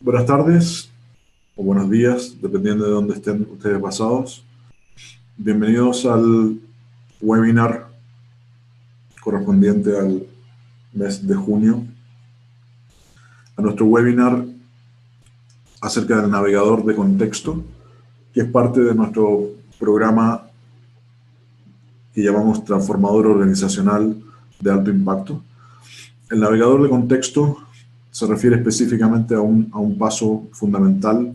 Buenas tardes o buenos días, dependiendo de dónde estén ustedes basados. Bienvenidos al webinar correspondiente al mes de junio, a nuestro webinar acerca del navegador de contexto, que es parte de nuestro programa que llamamos Transformador Organizacional de Alto Impacto. El navegador de contexto se refiere específicamente a un paso fundamental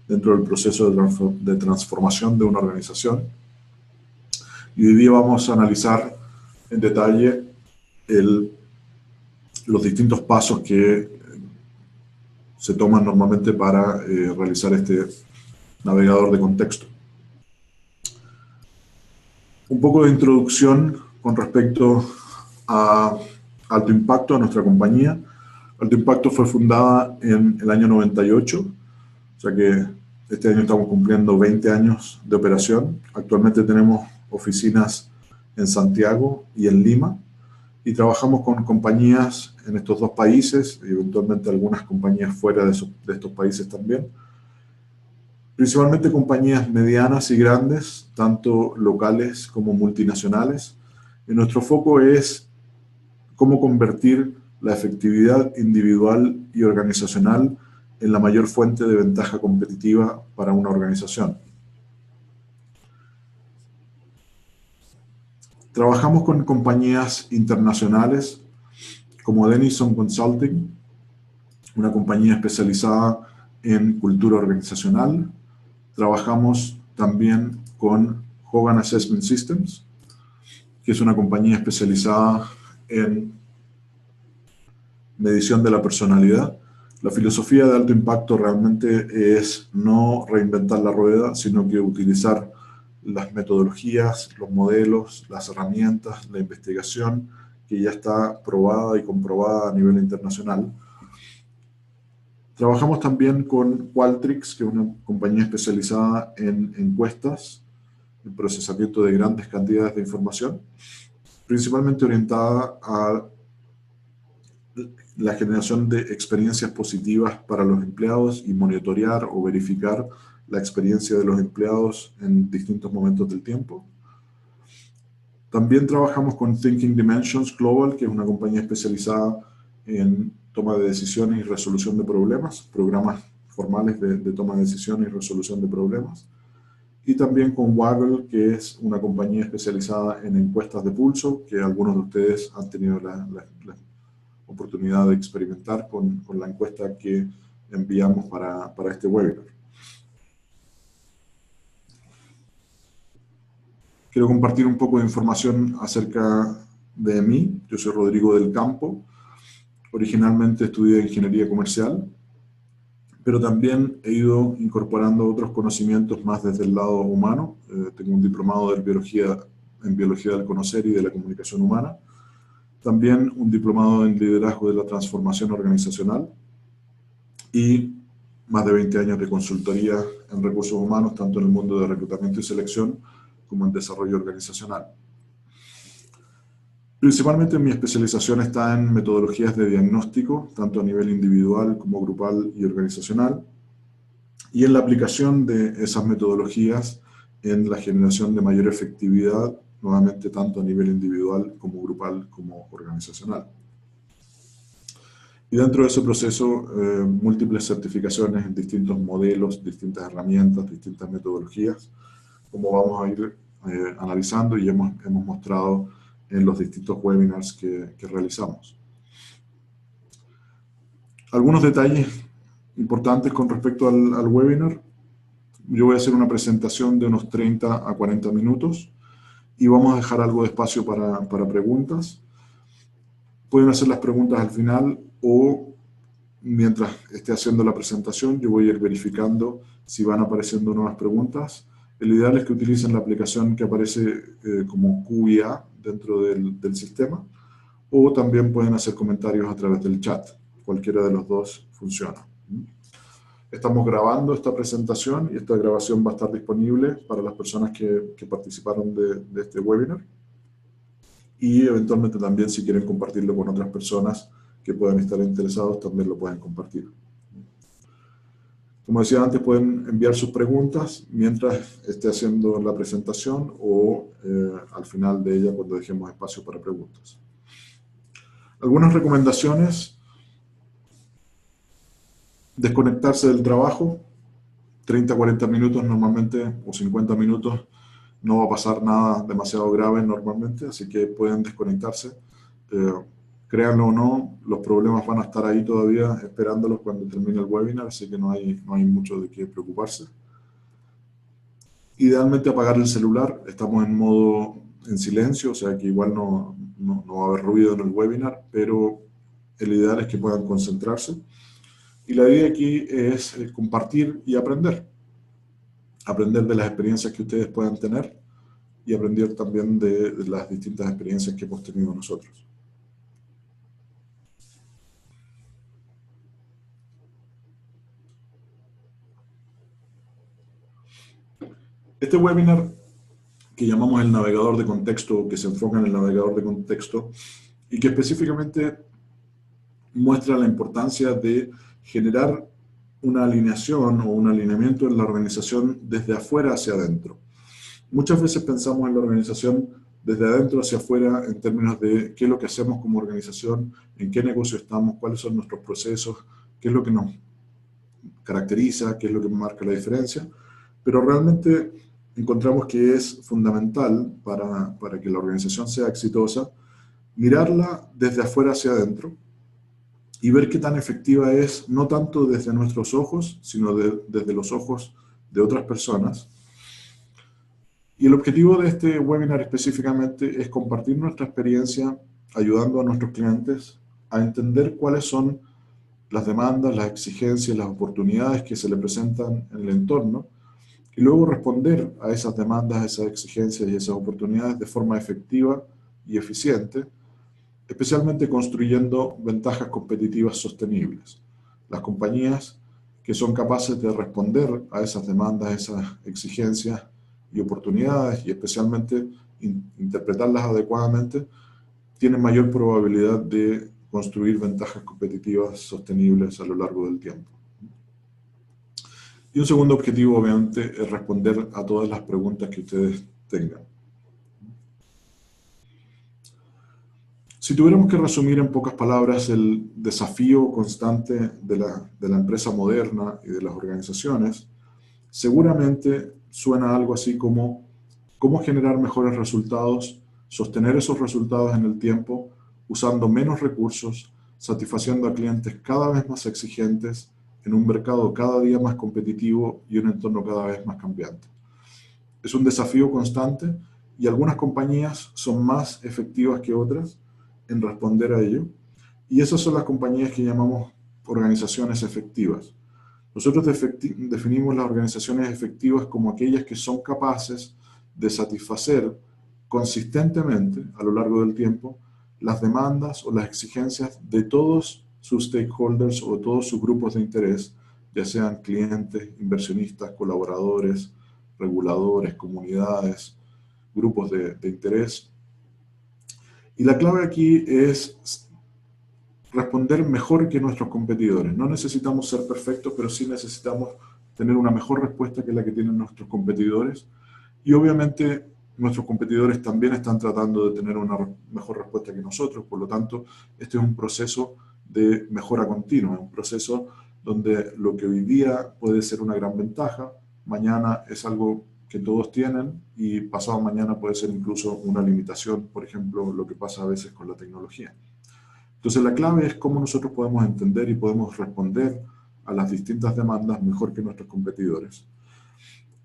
dentro del proceso de transformación de una organización. Y hoy día vamos a analizar en detalle los distintos pasos que se toman normalmente para realizar este navegador de contexto. Un poco de introducción con respecto a Alto Impacto, a nuestra compañía. Alto Impacto fue fundada en el año 98, o sea que este año estamos cumpliendo 20 años de operación. Actualmente tenemos oficinas en Santiago y en Lima, y trabajamos con compañías en estos dos países, y eventualmente algunas compañías fuera de estos países también. Principalmente compañías medianas y grandes, tanto locales como multinacionales. Y nuestro foco es cómo convertir la efectividad individual y organizacional en la mayor fuente de ventaja competitiva para una organización. Trabajamos con compañías internacionales como Denison Consulting, una compañía especializada en cultura organizacional. Trabajamos también con Hogan Assessment Systems, que es una compañía especializada en medición de la personalidad. La filosofía de Alto Impacto realmente es no reinventar la rueda, sino que utilizar las metodologías, los modelos, las herramientas, la investigación que ya está probada y comprobada a nivel internacional. Trabajamos también con Qualtrics, que es una compañía especializada en encuestas, en procesamiento de grandes cantidades de información, principalmente orientada a la generación de experiencias positivas para los empleados y monitorear o verificar la experiencia de los empleados en distintos momentos del tiempo. También trabajamos con Thinking Dimensions Global, que es una compañía especializada en toma de decisiones y resolución de problemas, programas formales de toma de decisiones y resolución de problemas. Y también con Waggle, que es una compañía especializada en encuestas de pulso, que algunos de ustedes han tenido la oportunidad de experimentar con la encuesta que enviamos para este webinar. Quiero compartir un poco de información acerca de mí. Yo soy Rodrigo del Campo. Originalmente estudié Ingeniería Comercial, pero también he ido incorporando otros conocimientos más desde el lado humano. Tengo un diplomado en Biología del Conocer y de la Comunicación Humana. También un diplomado en Liderazgo de la Transformación Organizacional y más de 20 años de consultoría en recursos humanos, tanto en el mundo de reclutamiento y selección como en desarrollo organizacional. Principalmente mi especialización está en metodologías de diagnóstico, tanto a nivel individual como grupal y organizacional, y en la aplicación de esas metodologías en la generación de mayor efectividad, nuevamente tanto a nivel individual como grupal como organizacional. Y dentro de ese proceso, múltiples certificaciones en distintos modelos, distintas herramientas, distintas metodologías, como vamos a ir analizando y hemos mostrado en los distintos webinars que realizamos. Algunos detalles importantes con respecto al webinar. Yo voy a hacer una presentación de unos 30 a 40 minutos y vamos a dejar algo de espacio para preguntas. Pueden hacer las preguntas al final o mientras esté haciendo la presentación yo voy a ir verificando si van apareciendo nuevas preguntas. El ideal es que utilicen la aplicación que aparece como QIA dentro del sistema, o también pueden hacer comentarios a través del chat. Cualquiera de los dos funciona. Estamos grabando esta presentación y esta grabación va a estar disponible para las personas que participaron de este webinar. Y eventualmente también si quieren compartirlo con otras personas que puedan estar interesados, también lo pueden compartir. Como decía antes, pueden enviar sus preguntas mientras esté haciendo la presentación o al final de ella cuando dejemos espacio para preguntas. Algunas recomendaciones: desconectarse del trabajo, 30 a 40 minutos normalmente, o 50 minutos, no va a pasar nada demasiado grave normalmente, así que pueden desconectarse. Créanlo o no, los problemas van a estar ahí todavía esperándolos cuando termine el webinar, así que no hay mucho de qué preocuparse. Idealmente apagar el celular, estamos en modo en silencio, o sea que igual no va a haber ruido en el webinar, pero el ideal es que puedan concentrarse. Y la idea aquí es compartir y aprender. Aprender de las experiencias que ustedes puedan tener y aprender también de las distintas experiencias que hemos tenido nosotros. Este webinar, que llamamos el navegador de contexto, que se enfoca en el navegador de contexto y que específicamente muestra la importancia de generar una alineación o un alineamiento en la organización desde afuera hacia adentro. Muchas veces pensamos en la organización desde adentro hacia afuera en términos de qué es lo que hacemos como organización, en qué negocio estamos, cuáles son nuestros procesos, qué es lo que nos caracteriza, qué es lo que marca la diferencia, pero realmente encontramos que es fundamental para que la organización sea exitosa mirarla desde afuera hacia adentro y ver qué tan efectiva es, no tanto desde nuestros ojos, sino desde los ojos de otras personas. Y el objetivo de este webinar específicamente es compartir nuestra experiencia ayudando a nuestros clientes a entender cuáles son las demandas, las exigencias, las oportunidades que se le presentan en el entorno y luego responder a esas demandas, esas exigencias y esas oportunidades de forma efectiva y eficiente, especialmente construyendo ventajas competitivas sostenibles. Las compañías que son capaces de responder a esas demandas, esas exigencias y oportunidades, y especialmente interpretarlas adecuadamente, tienen mayor probabilidad de construir ventajas competitivas sostenibles a lo largo del tiempo. Y un segundo objetivo, obviamente, es responder a todas las preguntas que ustedes tengan. Si tuviéramos que resumir en pocas palabras el desafío constante de la empresa moderna y de las organizaciones, seguramente suena algo así como cómo generar mejores resultados, sostener esos resultados en el tiempo, usando menos recursos, satisfaciendo a clientes cada vez más exigentes, en un mercado cada día más competitivo y un entorno cada vez más cambiante. Es un desafío constante y algunas compañías son más efectivas que otras en responder a ello, y esas son las compañías que llamamos organizaciones efectivas. Nosotros definimos las organizaciones efectivas como aquellas que son capaces de satisfacer consistentemente a lo largo del tiempo las demandas o las exigencias de todos sus stakeholders o todos sus grupos de interés, ya sean clientes, inversionistas, colaboradores, reguladores, comunidades, grupos de interés. Y la clave aquí es responder mejor que nuestros competidores. No necesitamos ser perfectos, pero sí necesitamos tener una mejor respuesta que la que tienen nuestros competidores. Y obviamente nuestros competidores también están tratando de tener una mejor respuesta que nosotros. Por lo tanto, este es un proceso de mejora continua, un proceso donde lo que hoy día puede ser una gran ventaja, mañana es algo que todos tienen y pasado mañana puede ser incluso una limitación, por ejemplo, lo que pasa a veces con la tecnología. Entonces la clave es cómo nosotros podemos entender y podemos responder a las distintas demandas mejor que nuestros competidores.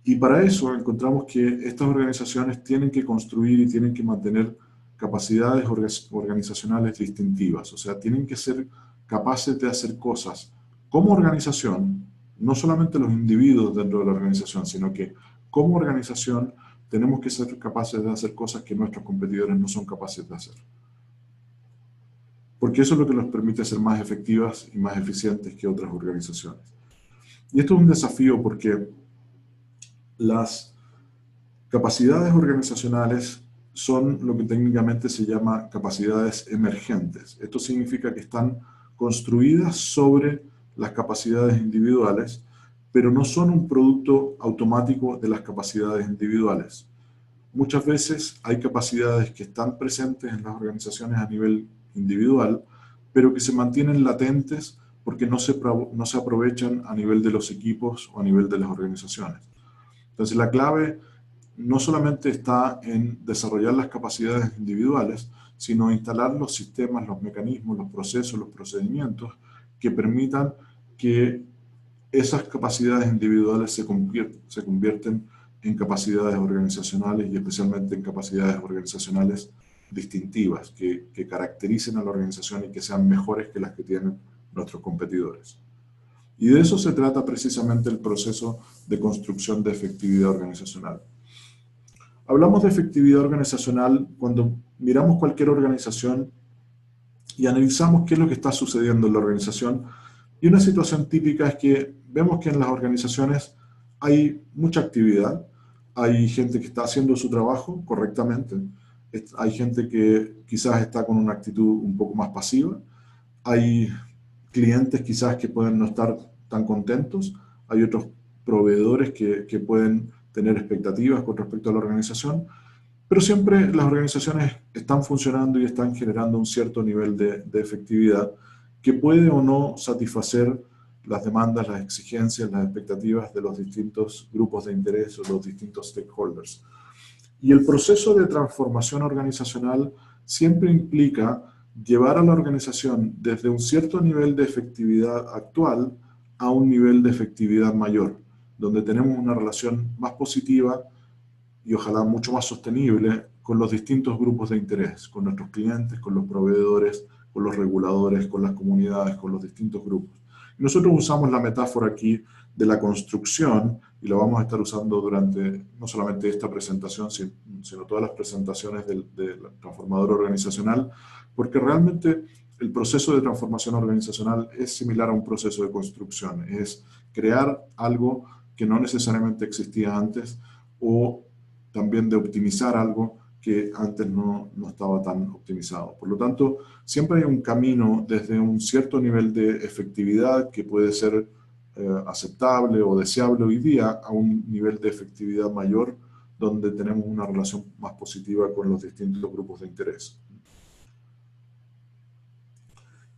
Y para eso encontramos que estas organizaciones tienen que construir y tienen que mantener capacidades organizacionales distintivas, o sea, tienen que ser capaces de hacer cosas como organización, no solamente los individuos dentro de la organización, sino que como organización tenemos que ser capaces de hacer cosas que nuestros competidores no son capaces de hacer. Porque eso es lo que nos permite ser más efectivas y más eficientes que otras organizaciones. Y esto es un desafío porque las capacidades organizacionales son lo que técnicamente se llama capacidades emergentes. Esto significa que están construidas sobre las capacidades individuales, pero no son un producto automático de las capacidades individuales. Muchas veces hay capacidades que están presentes en las organizaciones a nivel individual, pero que se mantienen latentes porque no se aprovechan a nivel de los equipos o a nivel de las organizaciones. Entonces la clave no solamente está en desarrollar las capacidades individuales, sino instalar los sistemas, los mecanismos, los procesos, los procedimientos que permitan que esas capacidades individuales se convierten en capacidades organizacionales y especialmente en capacidades organizacionales distintivas, que caractericen a la organización y que sean mejores que las que tienen nuestros competidores. Y de eso se trata precisamente el proceso de construcción de efectividad organizacional. Hablamos de efectividad organizacional cuando miramos cualquier organización y analizamos qué es lo que está sucediendo en la organización. Y una situación típica es que vemos que en las organizaciones hay mucha actividad, hay gente que está haciendo su trabajo correctamente, hay gente que quizás está con una actitud un poco más pasiva, hay clientes quizás que pueden no estar tan contentos, hay otros proveedores que pueden tener expectativas con respecto a la organización, pero siempre las organizaciones están funcionando y están generando un cierto nivel de efectividad que puede o no satisfacer las demandas, las exigencias, las expectativas de los distintos grupos de interés o los distintos stakeholders. Y el proceso de transformación organizacional siempre implica llevar a la organización desde un cierto nivel de efectividad actual a un nivel de efectividad mayor, donde tenemos una relación más positiva y ojalá mucho más sostenible con los distintos grupos de interés, con nuestros clientes, con los proveedores, con los reguladores, con las comunidades, con los distintos grupos. Y nosotros usamos la metáfora aquí de la construcción, y la vamos a estar usando durante no solamente esta presentación, sino todas las presentaciones del transformador organizacional, porque realmente el proceso de transformación organizacional es similar a un proceso de construcción, es crear algo que no necesariamente existía antes, o también de optimizar algo que antes no estaba tan optimizado. Por lo tanto, siempre hay un camino desde un cierto nivel de efectividad que puede ser aceptable o deseable hoy día a un nivel de efectividad mayor donde tenemos una relación más positiva con los distintos grupos de interés.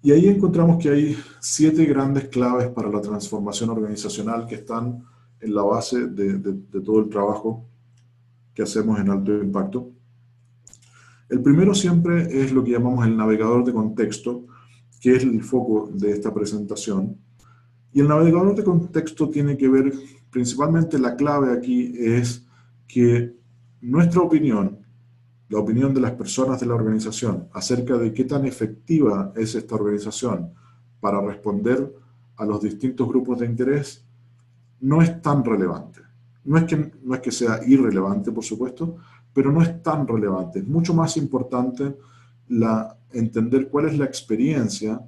Y ahí encontramos que hay 7 grandes claves para la transformación organizacional que están en la base de todo el trabajo que hacemos en alto impacto. El primero siempre es lo que llamamos el navegador de contexto, que es el foco de esta presentación. Y el navegador de contexto tiene que ver, principalmente la clave aquí es que nuestra opinión, la opinión de las personas de la organización acerca de qué tan efectiva es esta organización para responder a los distintos grupos de interés, no es tan relevante. No es que sea irrelevante, por supuesto, pero no es tan relevante. Es mucho más importante entender cuál es la experiencia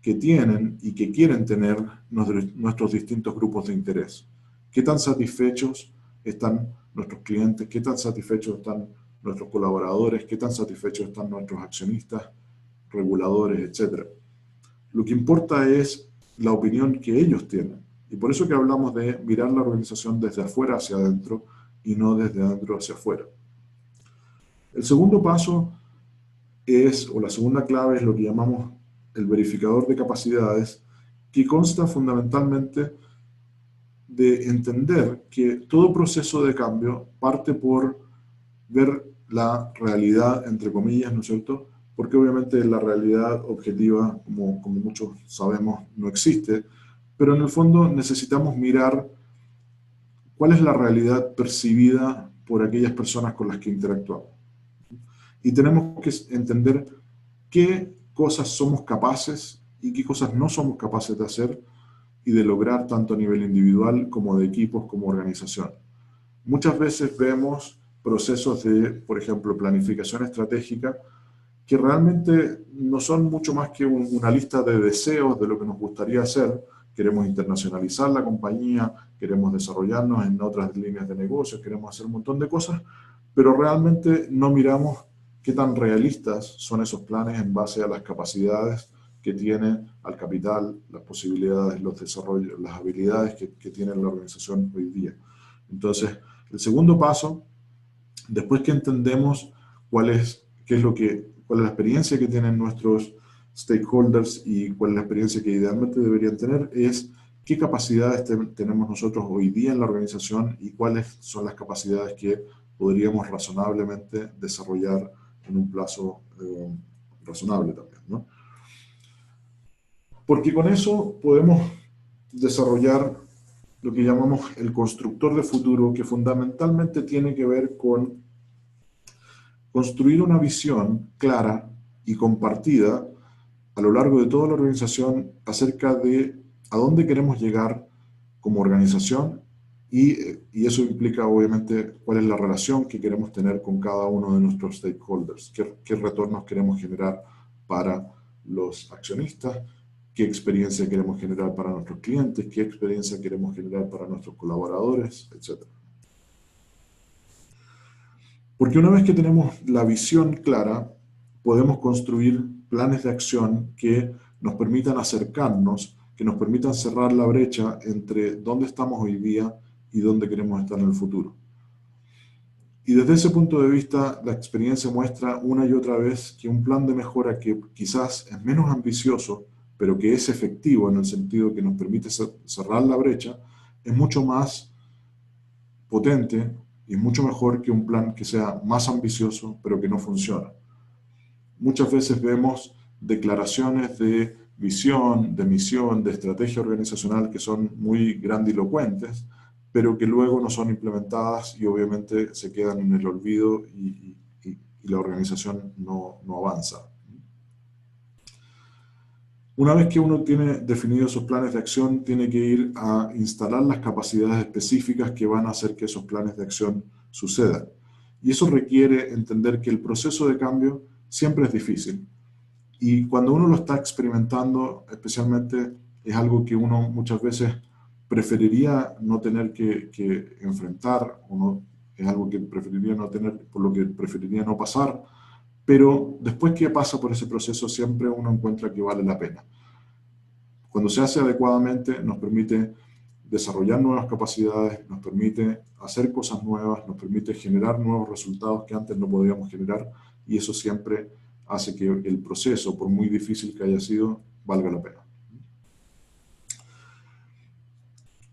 que tienen y que quieren tener nuestros distintos grupos de interés. ¿Qué tan satisfechos están nuestros clientes? ¿Qué tan satisfechos están nuestros colaboradores? ¿Qué tan satisfechos están nuestros accionistas, reguladores, etcétera? Lo que importa es la opinión que ellos tienen. Y por eso que hablamos de mirar la organización desde afuera hacia adentro y no desde adentro hacia afuera. El segundo paso o la segunda clave es lo que llamamos el verificador de capacidades, que consta fundamentalmente de entender que todo proceso de cambio parte por ver la realidad, entre comillas, ¿no es cierto? Porque obviamente la realidad objetiva, como muchos sabemos, no existe, pero en el fondo necesitamos mirar cuál es la realidad percibida por aquellas personas con las que interactuamos. Y tenemos que entender qué cosas somos capaces y qué cosas no somos capaces de hacer y de lograr tanto a nivel individual como de equipos como organización. Muchas veces vemos procesos de, por ejemplo, planificación estratégica que realmente no son mucho más que una lista de deseos de lo que nos gustaría hacer. Queremos internacionalizar la compañía, queremos desarrollarnos en otras líneas de negocio, queremos hacer un montón de cosas, pero realmente no miramos qué tan realistas son esos planes en base a las capacidades que tiene, al capital, las posibilidades, los desarrollos, las habilidades que tiene la organización hoy día. Entonces, el segundo paso, después que entendemos cuál es la experiencia que tienen nuestros stakeholders y cuál es la experiencia que idealmente deberían tener, es qué capacidades tenemos nosotros hoy día en la organización y cuáles son las capacidades que podríamos razonablemente desarrollar en un plazo razonable también, ¿no? Porque con eso podemos desarrollar lo que llamamos el constructor de futuro, que fundamentalmente tiene que ver con construir una visión clara y compartida a lo largo de toda la organización acerca de a dónde queremos llegar como organización y eso implica obviamente cuál es la relación que queremos tener con cada uno de nuestros stakeholders, qué retornos queremos generar para los accionistas, qué experiencia queremos generar para nuestros clientes, qué experiencia queremos generar para nuestros colaboradores, etc. Porque una vez que tenemos la visión clara, podemos construir planes de acción que nos permitan acercarnos, que nos permitan cerrar la brecha entre dónde estamos hoy día y dónde queremos estar en el futuro. Y desde ese punto de vista, la experiencia muestra una y otra vez que un plan de mejora que quizás es menos ambicioso, pero que es efectivo en el sentido que nos permite cerrar la brecha, es mucho más potente y mucho mejor que un plan que sea más ambicioso, pero que no funciona. Muchas veces vemos declaraciones de visión, de misión, de estrategia organizacional que son muy grandilocuentes, pero que luego no son implementadas y obviamente se quedan en el olvido y la organización no avanza. Una vez que uno tiene definidos esos planes de acción, tiene que ir a instalar las capacidades específicas que van a hacer que esos planes de acción sucedan. Y eso requiere entender que el proceso de cambio siempre es difícil. Y cuando uno lo está experimentando, especialmente, es algo que uno muchas veces preferiría no tener que enfrentar, es algo que preferiría no tener, por lo que preferiría no pasar, pero después que pasa por ese proceso siempre uno encuentra que vale la pena. Cuando se hace adecuadamente nos permite desarrollar nuevas capacidades, nos permite hacer cosas nuevas, nos permite generar nuevos resultados que antes no podíamos generar y eso siempre hace que el proceso, por muy difícil que haya sido, valga la pena.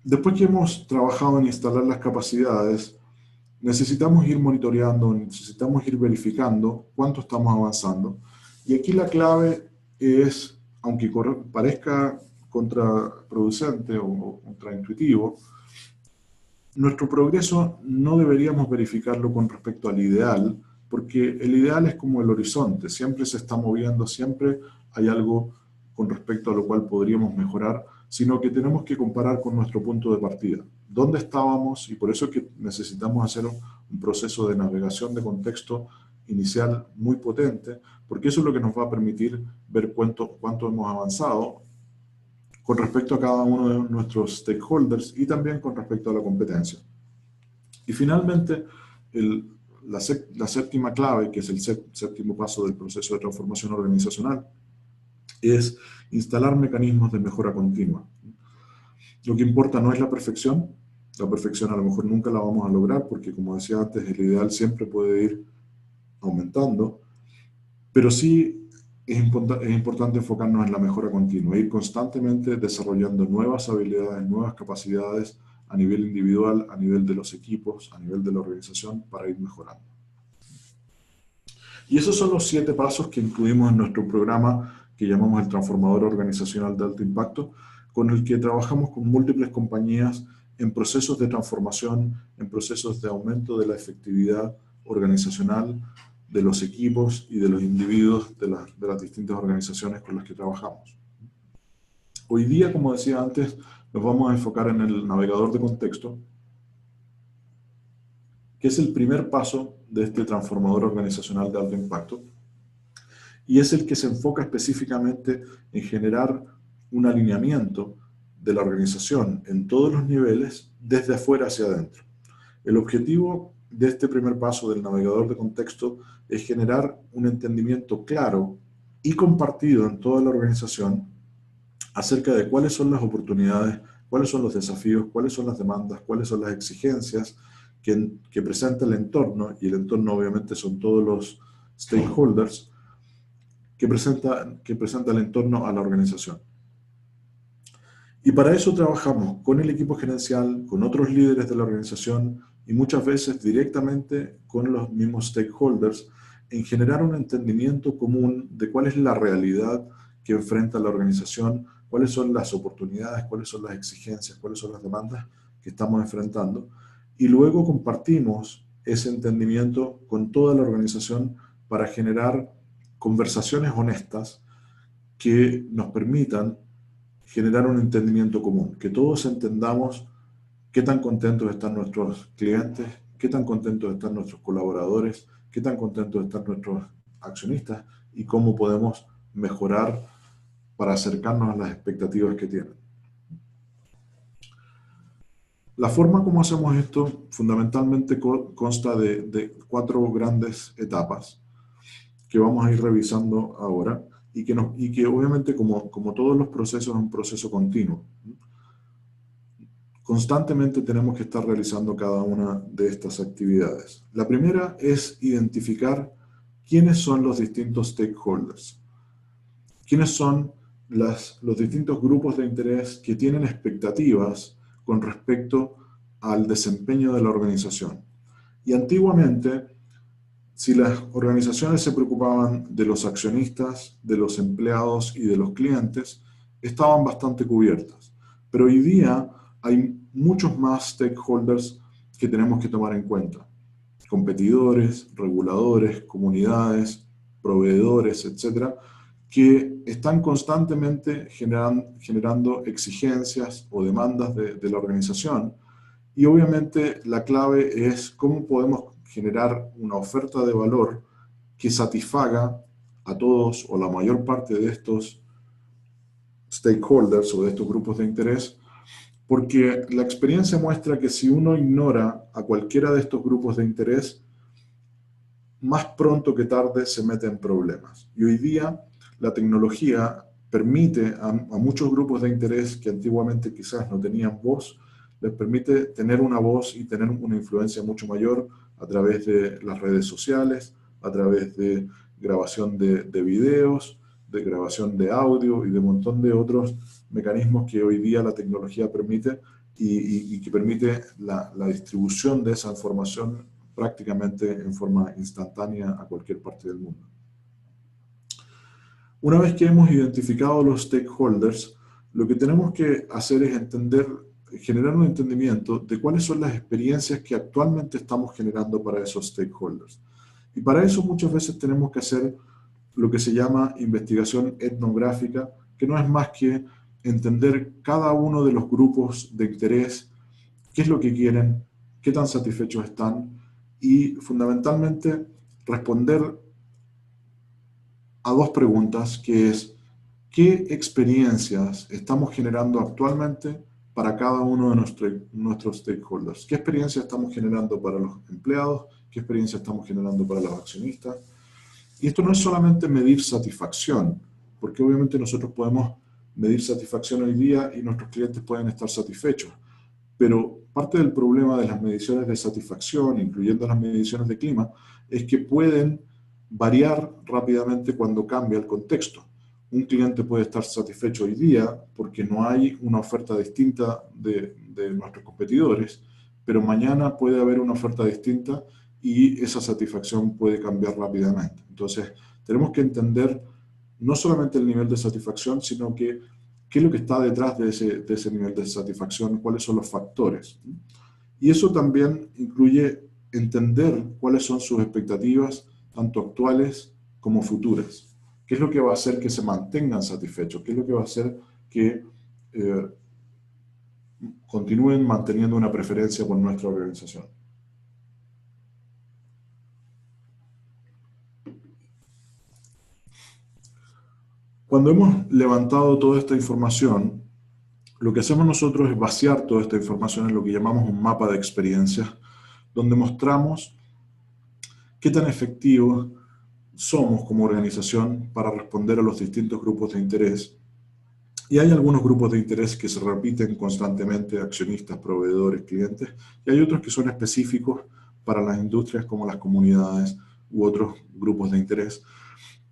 Después que hemos trabajado en instalar las capacidades, necesitamos ir monitoreando, necesitamos ir verificando cuánto estamos avanzando. Y aquí la clave es, aunque parezca contraproducente o contraintuitivo, nuestro progreso no deberíamos verificarlo con respecto al ideal, porque el ideal es como el horizonte, siempre se está moviendo, siempre hay algo con respecto a lo cual podríamos mejorar, sino que tenemos que comparar con nuestro punto de partida. ¿Dónde estábamos? Y por eso es que necesitamos hacer un proceso de navegación de contexto inicial muy potente, porque eso es lo que nos va a permitir ver cuánto hemos avanzado con respecto a cada uno de nuestros stakeholders y también con respecto a la competencia. Y finalmente, la séptima clave, que es el séptimo paso del proceso de transformación organizacional, es instalar mecanismos de mejora continua. Lo que importa no es la perfección a lo mejor nunca la vamos a lograr porque, como decía antes, el ideal siempre puede ir aumentando, pero sí es importante enfocarnos en la mejora continua, ir constantemente desarrollando nuevas habilidades, nuevas capacidades a nivel individual, a nivel de los equipos, a nivel de la organización, para ir mejorando. Y esos son los 7 pasos que incluimos en nuestro programa que llamamos el Transformador Organizacional de Alto Impacto, con el que trabajamos con múltiples compañías en procesos de transformación, en procesos de aumento de la efectividad organizacional de los equipos y de los individuos de las distintas organizaciones con las que trabajamos. Hoy día, como decía antes, nos vamos a enfocar en el navegador de contexto, que es el primer paso de este transformador organizacional de alto impacto, y es el que se enfoca específicamente en generar un alineamiento de la organización en todos los niveles, desde afuera hacia adentro. El objetivo de este primer paso del navegador de contexto es generar un entendimiento claro y compartido en toda la organización acerca de cuáles son las oportunidades, cuáles son los desafíos, cuáles son las demandas, cuáles son las exigencias que presenta el entorno, y el entorno obviamente son todos los stakeholders que presenta el entorno a la organización. Y para eso trabajamos con el equipo gerencial, con otros líderes de la organización y muchas veces directamente con los mismos stakeholders en generar un entendimiento común de cuál es la realidad que enfrenta la organización, cuáles son las oportunidades, cuáles son las exigencias, cuáles son las demandas que estamos enfrentando. Y luego compartimos ese entendimiento con toda la organización para generar conversaciones honestas que nos permitan generar un entendimiento común, que todos entendamos qué tan contentos están nuestros clientes, qué tan contentos están nuestros colaboradores, qué tan contentos están nuestros accionistas y cómo podemos mejorar para acercarnos a las expectativas que tienen. La forma como hacemos esto fundamentalmente consta de 4 grandes etapas que vamos a ir revisando ahora y que obviamente como todos los procesos es un proceso continuo. Constantemente tenemos que estar realizando cada una de estas actividades. La primera es identificar quiénes son los distintos stakeholders, quiénes son los distintos grupos de interés que tienen expectativas con respecto al desempeño de la organización. Y antiguamente, si las organizaciones se preocupaban de los accionistas, de los empleados y de los clientes, estaban bastante cubiertas. Pero hoy día hay muchos más stakeholders que tenemos que tomar en cuenta. Competidores, reguladores, comunidades, proveedores, etcétera, que están constantemente generando exigencias o demandas de la organización. Y obviamente la clave es cómo podemos generar una oferta de valor que satisfaga a todos o la mayor parte de estos stakeholders o de estos grupos de interés, porque la experiencia muestra que si uno ignora a cualquiera de estos grupos de interés, más pronto que tarde se mete en problemas. Y hoy día la tecnología permite a muchos grupos de interés que antiguamente quizás no tenían voz, les permite tener una voz y tener una influencia mucho mayor a través de las redes sociales, a través de grabación de videos, de grabación de audio y de un montón de otros mecanismos que hoy día la tecnología permite y que permite la distribución de esa información prácticamente en forma instantánea a cualquier parte del mundo. Una vez que hemos identificado los stakeholders, lo que tenemos que hacer es generar un entendimiento de cuáles son las experiencias que actualmente estamos generando para esos stakeholders. Y para eso muchas veces tenemos que hacer lo que se llama investigación etnográfica, que no es más que entender cada uno de los grupos de interés, qué es lo que quieren, qué tan satisfechos están, y fundamentalmente responder a 2 preguntas, que es ¿qué experiencias estamos generando actualmente para cada uno de nuestros stakeholders? ¿Qué experiencia estamos generando para los empleados? ¿Qué experiencia estamos generando para los accionistas? Y esto no es solamente medir satisfacción, porque obviamente nosotros podemos medir satisfacción hoy día y nuestros clientes pueden estar satisfechos. Pero parte del problema de las mediciones de satisfacción, incluyendo las mediciones de clima, es que pueden variar rápidamente cuando cambia el contexto. Un cliente puede estar satisfecho hoy día porque no hay una oferta distinta de nuestros competidores, pero mañana puede haber una oferta distinta y esa satisfacción puede cambiar rápidamente. Entonces, tenemos que entender no solamente el nivel de satisfacción, sino que qué es lo que está detrás de ese nivel de satisfacción, cuáles son los factores. Y eso también incluye entender cuáles son sus expectativas, tanto actuales como futuras. ¿Qué es lo que va a hacer que se mantengan satisfechos? ¿Qué es lo que va a hacer que continúen manteniendo una preferencia por nuestra organización? Cuando hemos levantado toda esta información, lo que hacemos nosotros es vaciar toda esta información en lo que llamamos un mapa de experiencias, donde mostramos qué tan efectivos somos como organización para responder a los distintos grupos de interés. Y hay algunos grupos de interés que se repiten constantemente, accionistas, proveedores, clientes, y hay otros que son específicos para las industrias como las comunidades u otros grupos de interés.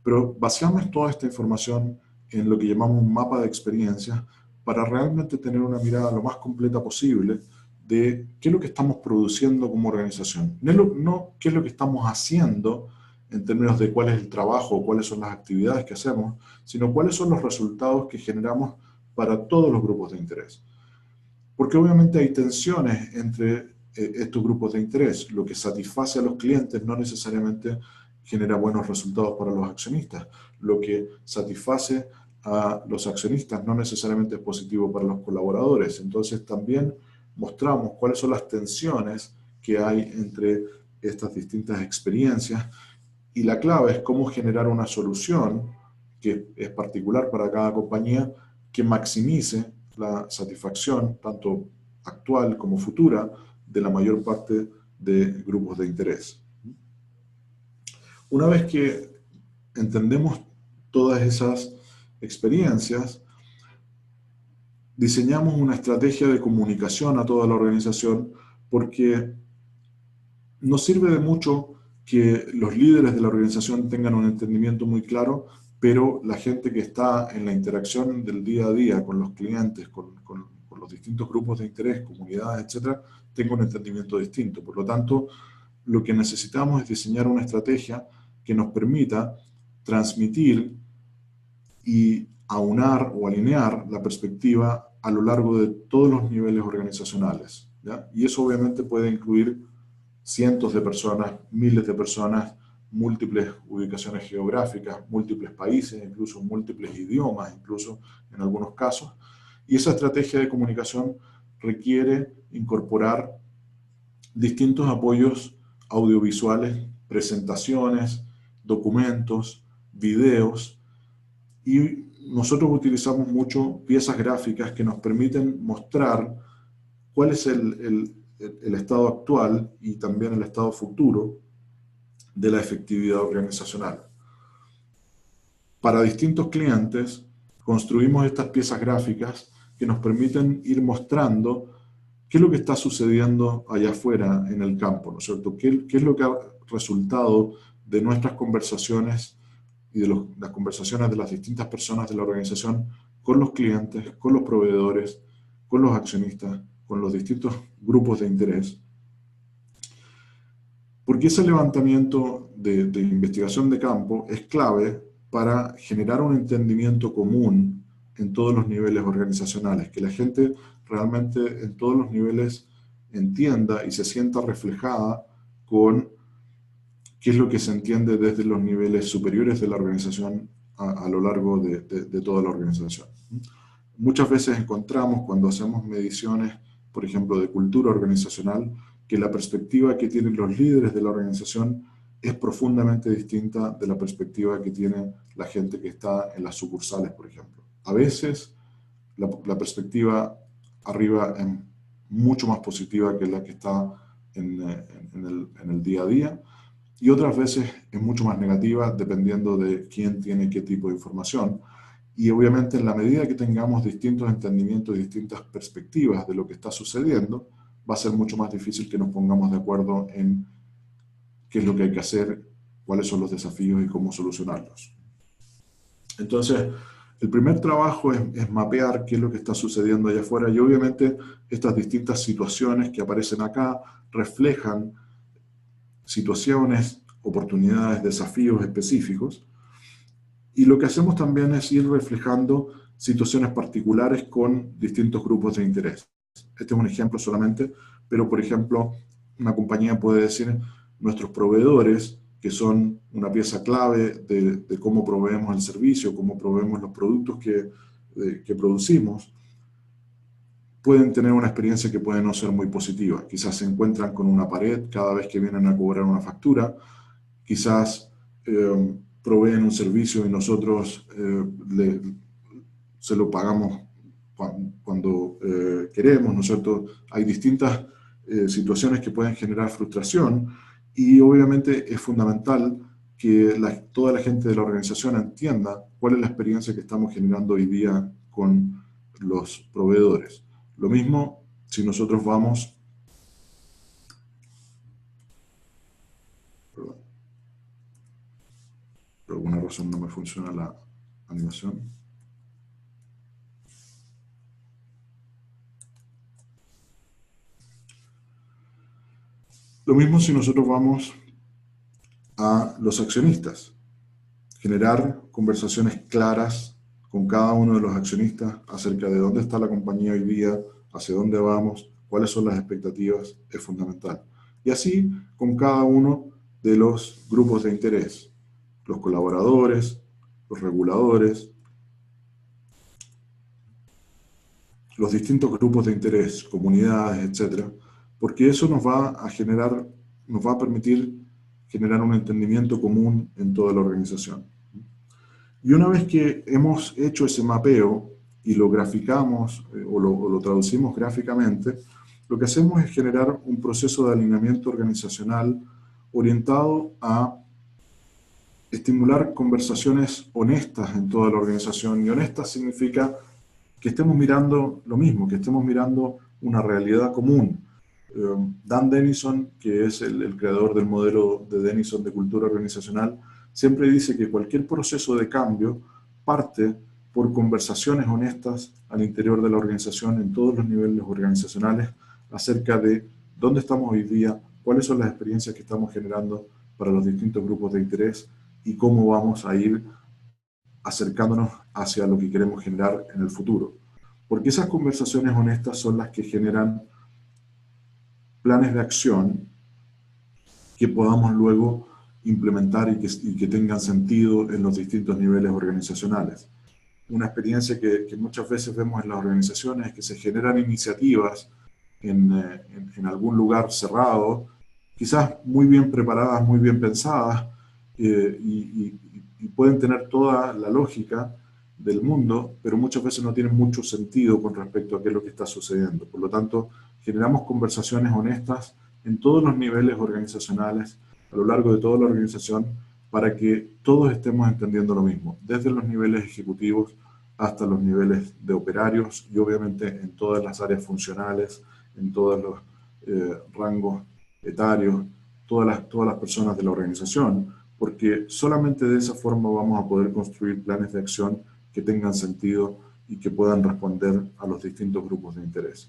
Pero basamos toda esta información en lo que llamamos un mapa de experiencias para realmente tener una mirada lo más completa posible de qué es lo que estamos produciendo como organización. No qué es lo que estamos haciendo en términos de cuál es el trabajo, cuáles son las actividades que hacemos, sino cuáles son los resultados que generamos para todos los grupos de interés. Porque obviamente hay tensiones entre estos grupos de interés. Lo que satisface a los clientes no necesariamente genera buenos resultados para los accionistas. Lo que satisface a los accionistas no necesariamente es positivo para los colaboradores. Entonces también mostramos cuáles son las tensiones que hay entre estas distintas experiencias, y la clave es cómo generar una solución que es particular para cada compañía, que maximice la satisfacción, tanto actual como futura, de la mayor parte de grupos de interés. Una vez que entendemos todas esas experiencias, diseñamos una estrategia de comunicación a toda la organización, porque nos sirve de mucho que los líderes de la organización tengan un entendimiento muy claro, pero la gente que está en la interacción del día a día con los clientes, con los distintos grupos de interés, comunidades, etcétera, tenga un entendimiento distinto. Por lo tanto, lo que necesitamos es diseñar una estrategia que nos permita transmitir y aunar o alinear la perspectiva a lo largo de todos los niveles organizacionales, ¿ya? Y eso obviamente puede incluir cientos de personas, miles de personas, múltiples ubicaciones geográficas, múltiples países, incluso múltiples idiomas, incluso en algunos casos. Y esa estrategia de comunicación requiere incorporar distintos apoyos audiovisuales, presentaciones, documentos, videos, y nosotros utilizamos mucho piezas gráficas que nos permiten mostrar cuál es el estado actual y también el estado futuro de la efectividad organizacional. Para distintos clientes, construimos estas piezas gráficas que nos permiten ir mostrando qué es lo que está sucediendo allá afuera en el campo, ¿no es cierto? ¿Qué es lo que ha resultado de nuestras conversaciones y de las conversaciones de las distintas personas de la organización con los clientes, con los proveedores, con los accionistas, con los distintos grupos de interés? Porque ese levantamiento de investigación de campo es clave para generar un entendimiento común en todos los niveles organizacionales, que la gente realmente en todos los niveles entienda y se sienta reflejada con qué es lo que se entiende desde los niveles superiores de la organización a lo largo de toda la organización. Muchas veces encontramos, cuando hacemos mediciones, por ejemplo, de cultura organizacional, que la perspectiva que tienen los líderes de la organización es profundamente distinta de la perspectiva que tiene la gente que está en las sucursales, por ejemplo. A veces la perspectiva arriba es mucho más positiva que la que está en el día a día, y otras veces es mucho más negativa dependiendo de quién tiene qué tipo de información. Y obviamente en la medida que tengamos distintos entendimientos y distintas perspectivas de lo que está sucediendo, va a ser mucho más difícil que nos pongamos de acuerdo en qué es lo que hay que hacer, cuáles son los desafíos y cómo solucionarlos. Entonces, el primer trabajo es mapear qué es lo que está sucediendo allá afuera, y obviamente estas distintas situaciones que aparecen acá reflejan situaciones, oportunidades, desafíos específicos. Y lo que hacemos también es ir reflejando situaciones particulares con distintos grupos de interés. Este es un ejemplo solamente, pero por ejemplo, una compañía puede decir, nuestros proveedores, que son una pieza clave de cómo proveemos el servicio, cómo proveemos los productos que producimos, pueden tener una experiencia que puede no ser muy positiva. Quizás se encuentran con una pared cada vez que vienen a cobrar una factura, quizás proveen un servicio y nosotros se lo pagamos cuando queremos, ¿no es cierto? Hay distintas situaciones que pueden generar frustración, y obviamente es fundamental que toda la gente de la organización entienda cuál es la experiencia que estamos generando hoy día con los proveedores. Lo mismo si nosotros vamos... Perdón, por alguna razón no me funciona la animación. Lo mismo si nosotros vamos a los accionistas. Generar conversaciones claras con cada uno de los accionistas acerca de dónde está la compañía hoy día, hacia dónde vamos, cuáles son las expectativas, es fundamental. Y así con cada uno de los grupos de interés, los colaboradores, los reguladores, los distintos grupos de interés, comunidades, etcétera, porque eso nos va a permitir generar un entendimiento común en toda la organización. Y una vez que hemos hecho ese mapeo y lo graficamos o lo traducimos gráficamente, lo que hacemos es generar un proceso de alineamiento organizacional orientado a estimular conversaciones honestas en toda la organización. Y honestas significa que estemos mirando lo mismo, que estemos mirando una realidad común. Dan Denison, que es el creador del modelo de Denison de cultura organizacional, siempre dice que cualquier proceso de cambio parte por conversaciones honestas al interior de la organización, en todos los niveles organizacionales, acerca de dónde estamos hoy día, cuáles son las experiencias que estamos generando para los distintos grupos de interés y cómo vamos a ir acercándonos hacia lo que queremos generar en el futuro. Porque esas conversaciones honestas son las que generan planes de acción que podamos luego implementar y que tengan sentido en los distintos niveles organizacionales. Una experiencia que muchas veces vemos en las organizaciones es que se generan iniciativas en algún lugar cerrado, quizás muy bien preparadas, muy bien pensadas, y pueden tener toda la lógica del mundo, pero muchas veces no tienen mucho sentido con respecto a qué es lo que está sucediendo. Por lo tanto, generamos conversaciones honestas en todos los niveles organizacionales, a lo largo de toda la organización, para que todos estemos entendiendo lo mismo, desde los niveles ejecutivos hasta los niveles de operarios y obviamente en todas las áreas funcionales, en todos los rangos etarios, todas las personas de la organización, porque solamente de esa forma vamos a poder construir planes de acción que tengan sentido y que puedan responder a los distintos grupos de interés.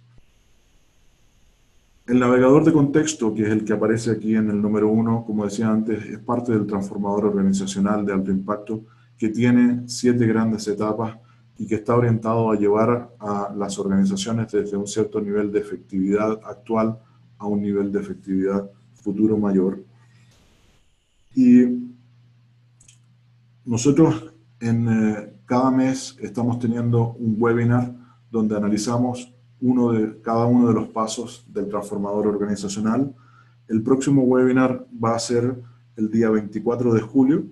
El navegador de contexto, que es el que aparece aquí en el número 1, como decía antes, es parte del transformador organizacional de alto impacto, que tiene 7 grandes etapas y que está orientado a llevar a las organizaciones desde un cierto nivel de efectividad actual a un nivel de efectividad futuro mayor. Y nosotros cada mes estamos teniendo un webinar donde analizamos cada uno de los pasos del transformador organizacional. El próximo webinar va a ser el día 24 de julio,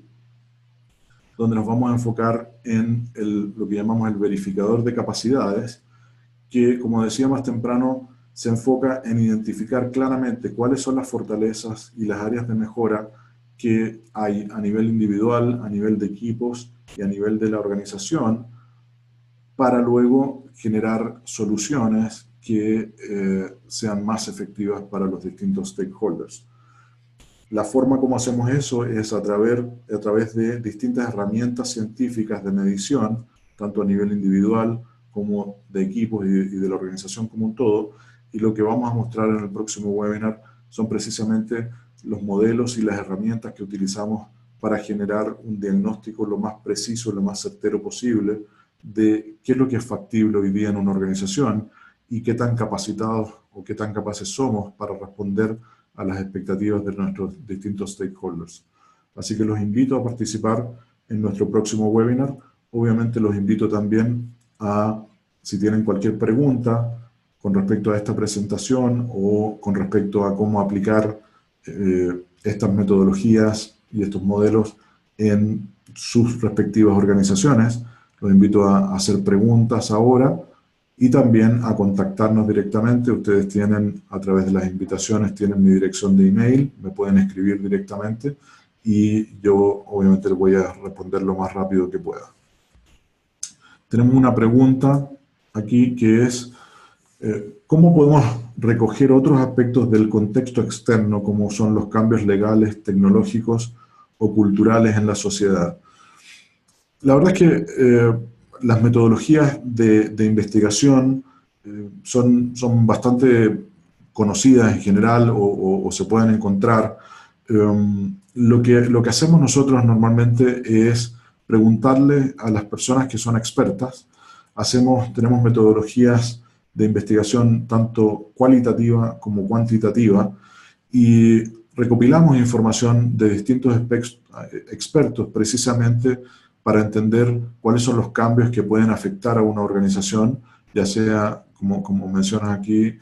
donde nos vamos a enfocar en lo que llamamos el verificador de capacidades, que, como decía más temprano, se enfoca en identificar claramente cuáles son las fortalezas y las áreas de mejora que hay a nivel individual, a nivel de equipos y a nivel de la organización, para luego generar soluciones que sean más efectivas para los distintos stakeholders. La forma como hacemos eso es a través de distintas herramientas científicas de medición, tanto a nivel individual como de equipos y de la organización como un todo, y lo que vamos a mostrar en el próximo webinar son precisamente los modelos y las herramientas que utilizamos para generar un diagnóstico lo más preciso, lo más certero posible de qué es lo que es factible hoy día en una organización y qué tan capacitados o qué tan capaces somos para responder a las expectativas de nuestros distintos stakeholders. Así que los invito a participar en nuestro próximo webinar. Obviamente los invito también a, si tienen cualquier pregunta con respecto a esta presentación o con respecto a cómo aplicar estas metodologías y estos modelos en sus respectivas organizaciones, los invito a hacer preguntas ahora y también a contactarnos directamente. Ustedes tienen, a través de las invitaciones, tienen mi dirección de email, me pueden escribir directamente y yo obviamente le voy a responder lo más rápido que pueda. Tenemos una pregunta aquí que es, ¿cómo podemos recoger otros aspectos del contexto externo, como son los cambios legales, tecnológicos o culturales en la sociedad? La verdad es que las metodologías de investigación son bastante conocidas en general o se pueden encontrar. Lo que hacemos nosotros normalmente es preguntarle a las personas que son expertas. Tenemos metodologías de investigación tanto cualitativa como cuantitativa y recopilamos información de distintos expertos precisamente para entender cuáles son los cambios que pueden afectar a una organización, ya sea, como mencionas aquí,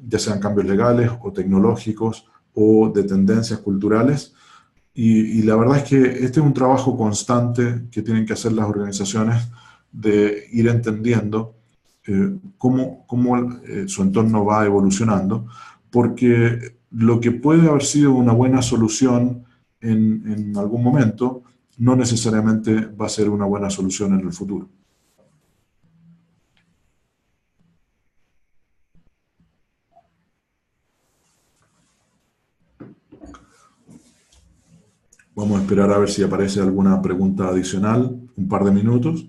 ya sean cambios legales o tecnológicos o de tendencias culturales. Y la verdad es que este es un trabajo constante que tienen que hacer las organizaciones de ir entendiendo cómo su entorno va evolucionando, porque lo que puede haber sido una buena solución en algún momento no necesariamente va a ser una buena solución en el futuro. Vamos a esperar a ver si aparece alguna pregunta adicional, un par de minutos,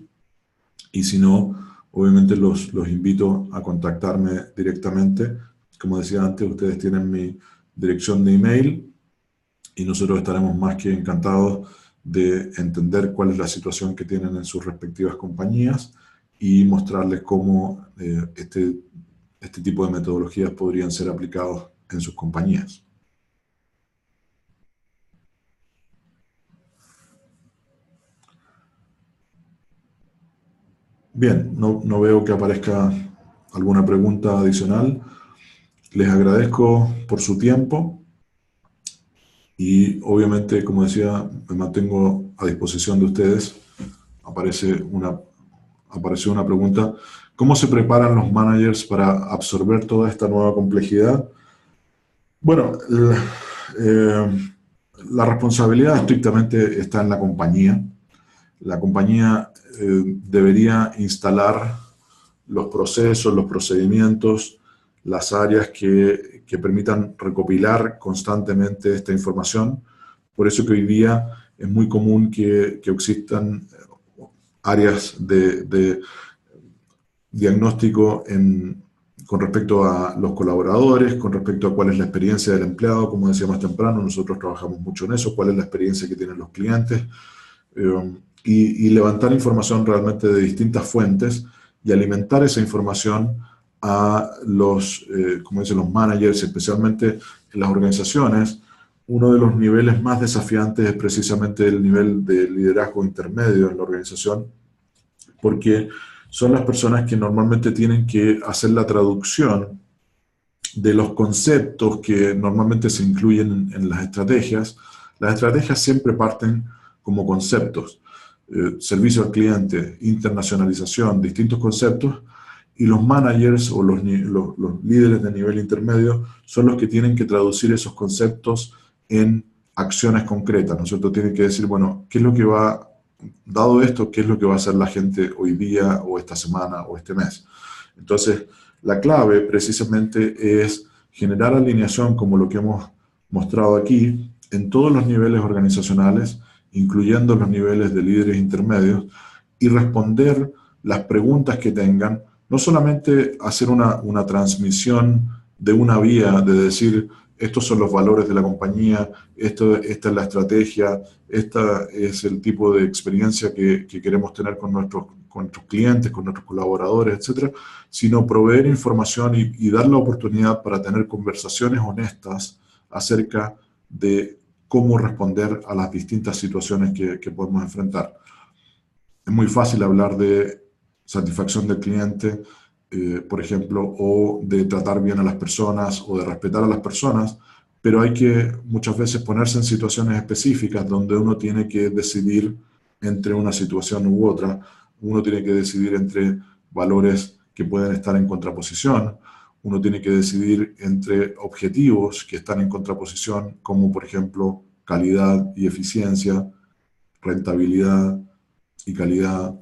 y si no, obviamente los invito a contactarme directamente. Como decía antes, ustedes tienen mi dirección de email y nosotros estaremos más que encantados de entender cuál es la situación que tienen en sus respectivas compañías y mostrarles cómo este tipo de metodologías podrían ser aplicados en sus compañías. Bien, no veo que aparezca alguna pregunta adicional. Les agradezco por su tiempo y obviamente, como decía, me mantengo a disposición de ustedes. Apareció una pregunta. ¿Cómo se preparan los managers para absorber toda esta nueva complejidad? Bueno, la responsabilidad estrictamente está en la compañía. La compañía debería instalar los procesos, los procedimientos, las áreas que permitan recopilar constantemente esta información. Por eso que hoy día es muy común que existan áreas de diagnóstico con respecto a los colaboradores, con respecto a cuál es la experiencia del empleado, como decía más temprano, nosotros trabajamos mucho en eso, cuál es la experiencia que tienen los clientes, y levantar información realmente de distintas fuentes y alimentar esa información a como dicen los managers, especialmente en las organizaciones. Uno de los niveles más desafiantes es precisamente el nivel de liderazgo intermedio en la organización, porque son las personas que normalmente tienen que hacer la traducción de los conceptos que normalmente se incluyen en las estrategias. Las estrategias siempre parten como conceptos, servicio al cliente, internacionalización, distintos conceptos, y los managers o los líderes de nivel intermedio son los que tienen que traducir esos conceptos en acciones concretas, ¿no es cierto? Tienen que decir, bueno, ¿qué es lo que dado esto, qué es lo que va a hacer la gente hoy día o esta semana o este mes? Entonces, la clave precisamente es generar alineación como lo que hemos mostrado aquí en todos los niveles organizacionales, incluyendo los niveles de líderes intermedios, y responder las preguntas que tengan, no solamente hacer una transmisión de una vía, de decir, estos son los valores de la compañía, esta es la estrategia, este es el tipo de experiencia que queremos tener con nuestros clientes, con nuestros colaboradores, etcétera, sino proveer información y dar la oportunidad para tener conversaciones honestas acerca de cómo responder a las distintas situaciones que podemos enfrentar. Es muy fácil hablar de satisfacción del cliente, por ejemplo, o de tratar bien a las personas o de respetar a las personas, pero hay que muchas veces ponerse en situaciones específicas donde uno tiene que decidir entre una situación u otra. Uno tiene que decidir entre valores que pueden estar en contraposición. Uno tiene que decidir entre objetivos que están en contraposición, como por ejemplo calidad y eficiencia, rentabilidad y calidad,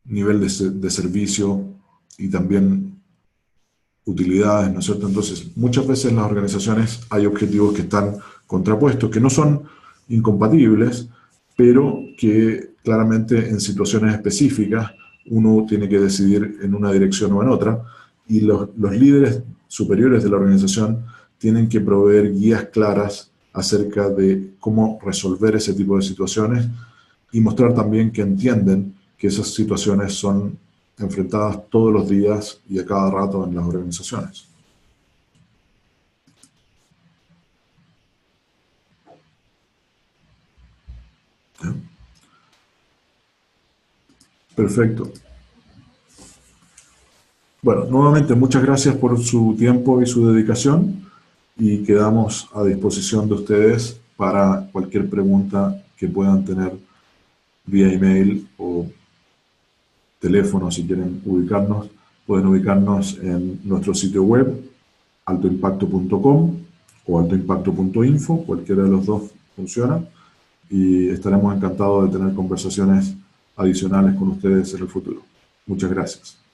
nivel de servicio y también utilidades, ¿no es cierto? Entonces, muchas veces en las organizaciones hay objetivos que están contrapuestos, que no son incompatibles, pero que claramente en situaciones específicas uno tiene que decidir en una dirección o en otra, y los líderes superiores de la organización tienen que proveer guías claras acerca de cómo resolver ese tipo de situaciones y mostrar también que entienden que esas situaciones son enfrentadas todos los días y a cada rato en las organizaciones. ¿Sí? Perfecto. Bueno, nuevamente muchas gracias por su tiempo y su dedicación y quedamos a disposición de ustedes para cualquier pregunta que puedan tener vía email o teléfono. Si quieren ubicarnos, pueden ubicarnos en nuestro sitio web altoimpacto.com o altoimpacto.info, cualquiera de los dos funciona, y estaremos encantados de tener conversaciones adicionales con ustedes en el futuro. Muchas gracias.